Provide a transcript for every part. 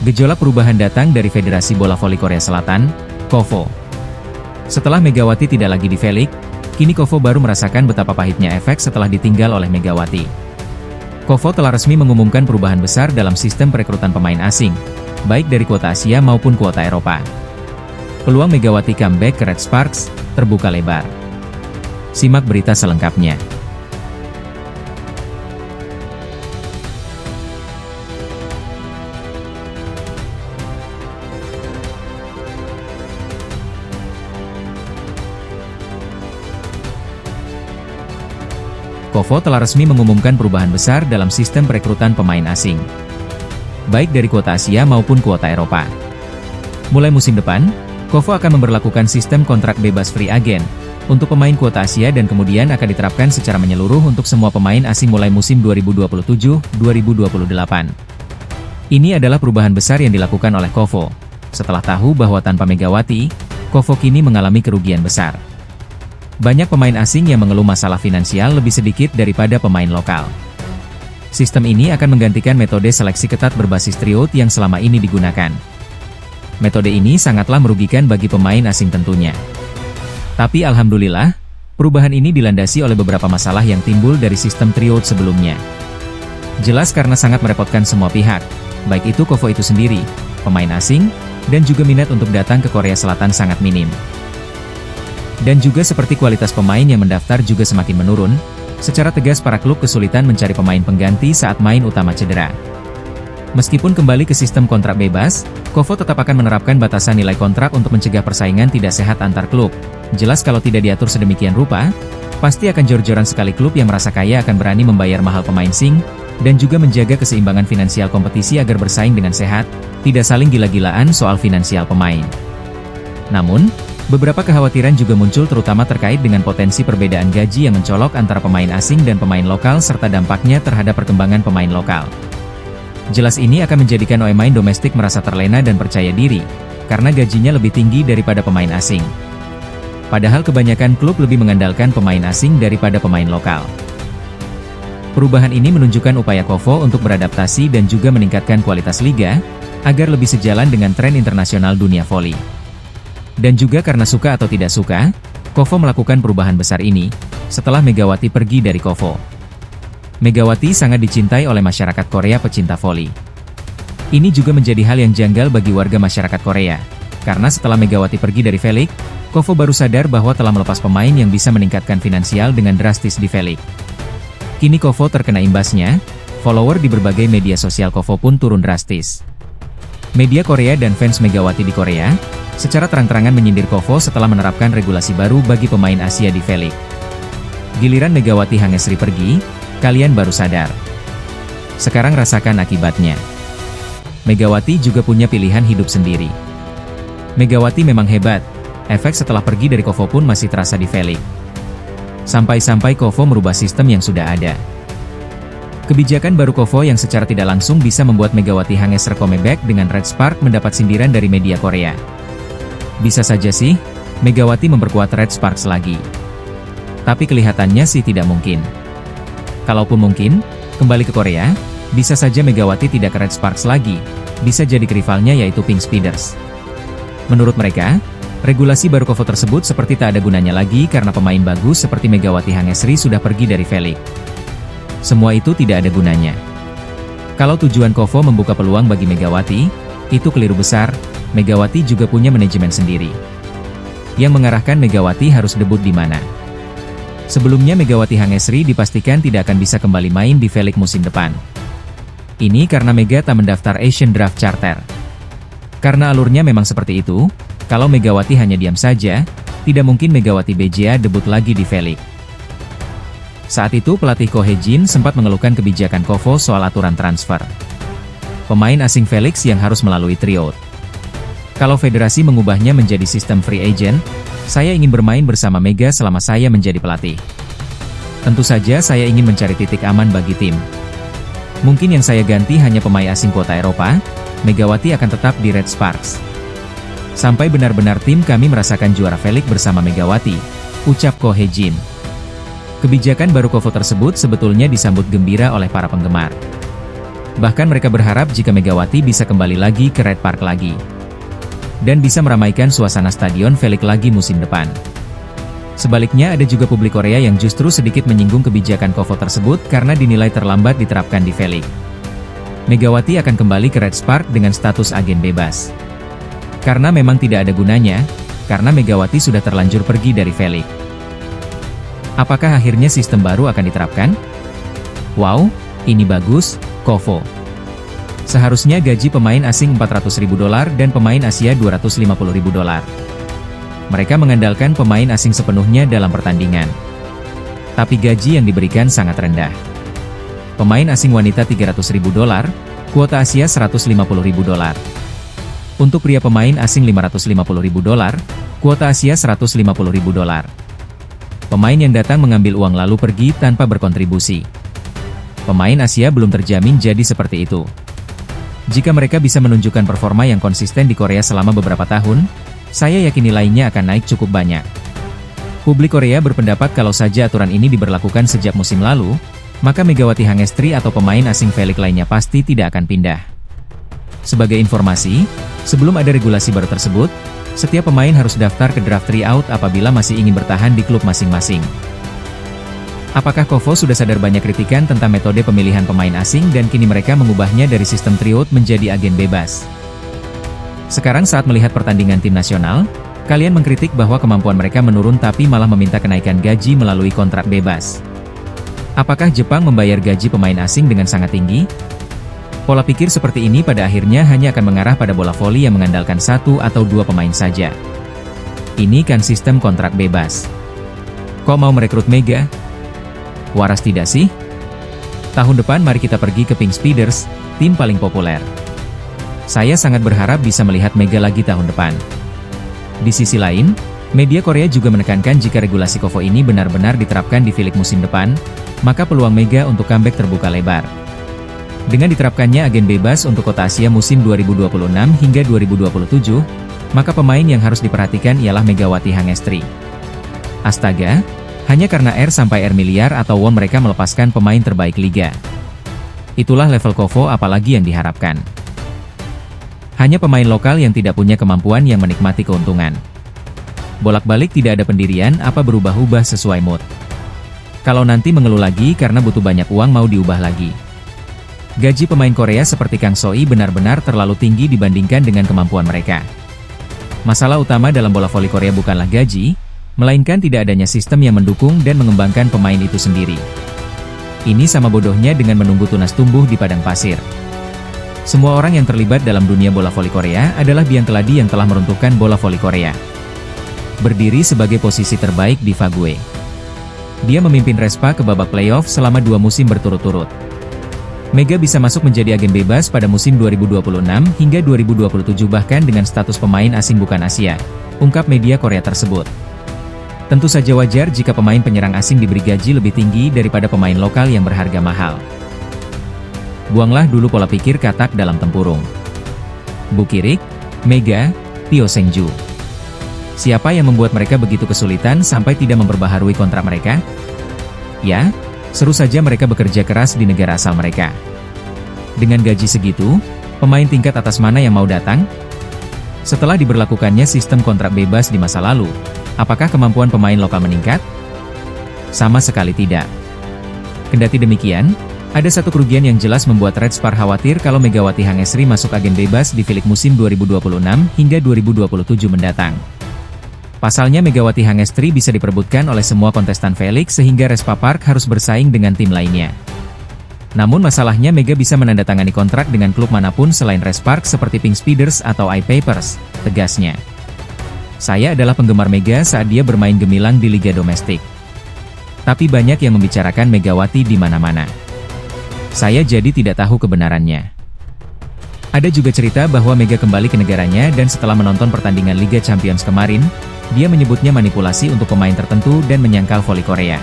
Gejolak perubahan datang dari Federasi Bola Voli Korea Selatan, KOVO. Setelah Megawati tidak lagi di V-League, kini KOVO baru merasakan betapa pahitnya efek setelah ditinggal oleh Megawati. KOVO telah resmi mengumumkan perubahan besar dalam sistem perekrutan pemain asing, baik dari kuota Asia maupun kuota Eropa. Peluang Megawati comeback ke Red Sparks terbuka lebar. Simak berita selengkapnya. KOVO telah resmi mengumumkan perubahan besar dalam sistem perekrutan pemain asing, baik dari kuota Asia maupun kuota Eropa. Mulai musim depan, KOVO akan memberlakukan sistem kontrak bebas free agent untuk pemain kuota Asia dan kemudian akan diterapkan secara menyeluruh untuk semua pemain asing mulai musim 2027-2028. Ini adalah perubahan besar yang dilakukan oleh KOVO, setelah tahu bahwa tanpa Megawati, KOVO kini mengalami kerugian besar. Banyak pemain asing yang mengeluh masalah finansial lebih sedikit daripada pemain lokal. Sistem ini akan menggantikan metode seleksi ketat berbasis tryout yang selama ini digunakan. Metode ini sangatlah merugikan bagi pemain asing tentunya. Tapi alhamdulillah, perubahan ini dilandasi oleh beberapa masalah yang timbul dari sistem tryout sebelumnya. Jelas karena sangat merepotkan semua pihak, baik itu KOVO itu sendiri, pemain asing, dan juga minat untuk datang ke Korea Selatan sangat minim. Dan juga seperti kualitas pemain yang mendaftar juga semakin menurun, secara tegas para klub kesulitan mencari pemain pengganti saat main utama cedera. Meskipun kembali ke sistem kontrak bebas, KOVO tetap akan menerapkan batasan nilai kontrak untuk mencegah persaingan tidak sehat antar klub. Jelas kalau tidak diatur sedemikian rupa, pasti akan jor-joran sekali klub yang merasa kaya akan berani membayar mahal pemain asing, dan juga menjaga keseimbangan finansial kompetisi agar bersaing dengan sehat, tidak saling gila-gilaan soal finansial pemain. Namun, beberapa kekhawatiran juga muncul terutama terkait dengan potensi perbedaan gaji yang mencolok antara pemain asing dan pemain lokal serta dampaknya terhadap perkembangan pemain lokal. Jelas ini akan menjadikan pemain domestik merasa terlena dan percaya diri, karena gajinya lebih tinggi daripada pemain asing. Padahal kebanyakan klub lebih mengandalkan pemain asing daripada pemain lokal. Perubahan ini menunjukkan upaya KOVO untuk beradaptasi dan juga meningkatkan kualitas liga, agar lebih sejalan dengan tren internasional dunia voli. Dan juga karena suka atau tidak suka, KOVO melakukan perubahan besar ini, setelah Megawati pergi dari KOVO. Megawati sangat dicintai oleh masyarakat Korea pecinta voli. Ini juga menjadi hal yang janggal bagi warga masyarakat Korea, karena setelah Megawati pergi dari V-League, KOVO baru sadar bahwa telah melepas pemain yang bisa meningkatkan finansial dengan drastis di V-League. Kini KOVO terkena imbasnya, follower di berbagai media sosial KOVO pun turun drastis. Media Korea dan fans Megawati di Korea, secara terang-terangan menyindir KOVO setelah menerapkan regulasi baru bagi pemain Asia di V-League. Giliran Megawati Hangesri pergi, kalian baru sadar. Sekarang rasakan akibatnya. Megawati juga punya pilihan hidup sendiri. Megawati memang hebat, efek setelah pergi dari KOVO pun masih terasa di V-League. Sampai-sampai KOVO merubah sistem yang sudah ada. Kebijakan baru KOVO yang secara tidak langsung bisa membuat Megawati Hangesri comeback dengan Red Spark mendapat sindiran dari media Korea. Bisa saja sih, Megawati memperkuat Red Sparks lagi. Tapi kelihatannya sih tidak mungkin. Kalaupun mungkin, kembali ke Korea, bisa saja Megawati tidak ke Red Sparks lagi, bisa jadi ke rivalnya yaitu Pink Speeders. Menurut mereka, regulasi baru KOVO tersebut seperti tak ada gunanya lagi karena pemain bagus seperti Megawati Hangesri sudah pergi dari V-League. Semua itu tidak ada gunanya. Kalau tujuan KOVO membuka peluang bagi Megawati, itu keliru besar. Megawati juga punya manajemen sendiri, yang mengarahkan Megawati harus debut di mana. Sebelumnya Megawati Hangesri dipastikan tidak akan bisa kembali main di V-League musim depan. Ini karena Mega tak mendaftar Asian Draft Charter. Karena alurnya memang seperti itu, kalau Megawati hanya diam saja, tidak mungkin Megawati BJA debut lagi di V-League. Saat itu pelatih Ko Hye-jin sempat mengeluhkan kebijakan KOVO soal aturan transfer pemain asing V-League yang harus melalui tryout. Kalau federasi mengubahnya menjadi sistem free agent, saya ingin bermain bersama Mega selama saya menjadi pelatih. Tentu saja saya ingin mencari titik aman bagi tim. Mungkin yang saya ganti hanya pemain asing kuota Eropa, Megawati akan tetap di Red Sparks. Sampai benar-benar tim kami merasakan juara V-League bersama Megawati, ucap Ko Hye-jin. Kebijakan baru KOVO tersebut sebetulnya disambut gembira oleh para penggemar. Bahkan mereka berharap jika Megawati bisa kembali lagi ke Red Park lagi. Dan bisa meramaikan suasana Stadion Felix lagi musim depan. Sebaliknya ada juga publik Korea yang justru sedikit menyinggung kebijakan KOFO tersebut karena dinilai terlambat diterapkan di Felix. Megawati akan kembali ke Red Park dengan status agen bebas. Karena memang tidak ada gunanya, karena Megawati sudah terlanjur pergi dari Felix. Apakah akhirnya sistem baru akan diterapkan? Wow, ini bagus, KOFO. Seharusnya gaji pemain asing $400.000 dan pemain Asia $250.000. Mereka mengandalkan pemain asing sepenuhnya dalam pertandingan. Tapi gaji yang diberikan sangat rendah. Pemain asing wanita $300.000, kuota Asia $150.000. Untuk pria pemain asing $550.000, kuota Asia $150.000. Pemain yang datang mengambil uang lalu pergi tanpa berkontribusi. Pemain Asia belum terjamin jadi seperti itu. Jika mereka bisa menunjukkan performa yang konsisten di Korea selama beberapa tahun, saya yakin nilainya akan naik cukup banyak. Publik Korea berpendapat kalau saja aturan ini diberlakukan sejak musim lalu, maka Megawati Hangestri atau pemain asing Felix lainnya pasti tidak akan pindah. Sebagai informasi, sebelum ada regulasi baru tersebut, setiap pemain harus daftar ke draft tryout apabila masih ingin bertahan di klub masing-masing. Apakah KOFO sudah sadar banyak kritikan tentang metode pemilihan pemain asing dan kini mereka mengubahnya dari sistem tryout menjadi agen bebas? Sekarang saat melihat pertandingan tim nasional, kalian mengkritik bahwa kemampuan mereka menurun tapi malah meminta kenaikan gaji melalui kontrak bebas. Apakah Jepang membayar gaji pemain asing dengan sangat tinggi? Pola pikir seperti ini pada akhirnya hanya akan mengarah pada bola voli yang mengandalkan 1 atau 2 pemain saja. Ini kan sistem kontrak bebas. Kok mau merekrut Mega? Waras tidak sih? Tahun depan mari kita pergi ke Pink Speeders, tim paling populer. Saya sangat berharap bisa melihat Mega lagi tahun depan. Di sisi lain, media Korea juga menekankan jika regulasi KOFO ini benar-benar diterapkan di Felix musim depan, maka peluang Mega untuk comeback terbuka lebar. Dengan diterapkannya agen bebas untuk kota Asia musim 2026 hingga 2027, maka pemain yang harus diperhatikan ialah Megawati Hangestri. Astaga, hanya karena R miliar atau won mereka melepaskan pemain terbaik liga. Itulah level KOFO apalagi yang diharapkan. Hanya pemain lokal yang tidak punya kemampuan yang menikmati keuntungan. Bolak-balik tidak ada pendirian apa berubah-ubah sesuai mood. Kalau nanti mengeluh lagi karena butuh banyak uang mau diubah lagi. Gaji pemain Korea seperti Kang Soi benar-benar terlalu tinggi dibandingkan dengan kemampuan mereka. Masalah utama dalam bola voli Korea bukanlah gaji, melainkan tidak adanya sistem yang mendukung dan mengembangkan pemain itu sendiri. Ini sama bodohnya dengan menunggu tunas tumbuh di padang pasir. Semua orang yang terlibat dalam dunia bola voli Korea adalah biang keladi yang telah meruntuhkan bola voli Korea. Berdiri sebagai posisi terbaik di Fague. Dia memimpin Respa ke babak playoff selama 2 musim berturut-turut. Mega bisa masuk menjadi agen bebas pada musim 2026 hingga 2027 bahkan dengan status pemain asing bukan Asia, ungkap media Korea tersebut. Tentu saja wajar jika pemain penyerang asing diberi gaji lebih tinggi daripada pemain lokal yang berharga mahal. Buanglah dulu pola pikir katak dalam tempurung. Bukirik, Mega, Pyo Sengju. Siapa yang membuat mereka begitu kesulitan sampai tidak memperbaharui kontrak mereka? Ya, seru saja mereka bekerja keras di negara asal mereka. Dengan gaji segitu, pemain tingkat atas mana yang mau datang? Setelah diberlakukannya sistem kontrak bebas di masa lalu, apakah kemampuan pemain lokal meningkat? Sama sekali tidak. Kendati demikian, ada satu kerugian yang jelas membuat Red Spar khawatir kalau Megawati Hangestri masuk agen bebas di Felix musim 2026 hingga 2027 mendatang. Pasalnya Megawati Hangestri bisa diperebutkan oleh semua kontestan Felix sehingga Respa Park harus bersaing dengan tim lainnya. Namun masalahnya Mega bisa menandatangani kontrak dengan klub manapun selain Red Park seperti Pink Speeders atau I-Papers, tegasnya. Saya adalah penggemar Mega saat dia bermain gemilang di liga domestik. Tapi banyak yang membicarakan Megawati di mana-mana. Saya jadi tidak tahu kebenarannya. Ada juga cerita bahwa Mega kembali ke negaranya dan setelah menonton pertandingan Liga Champions kemarin, dia menyebutnya manipulasi untuk pemain tertentu dan menyangkal voli Korea.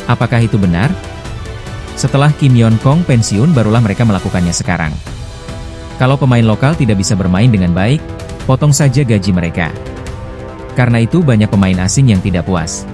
Apakah itu benar? Setelah Kim Yeon Kong pensiun barulah mereka melakukannya sekarang. Kalau pemain lokal tidak bisa bermain dengan baik, potong saja gaji mereka. Karena itu banyak pemain asing yang tidak puas.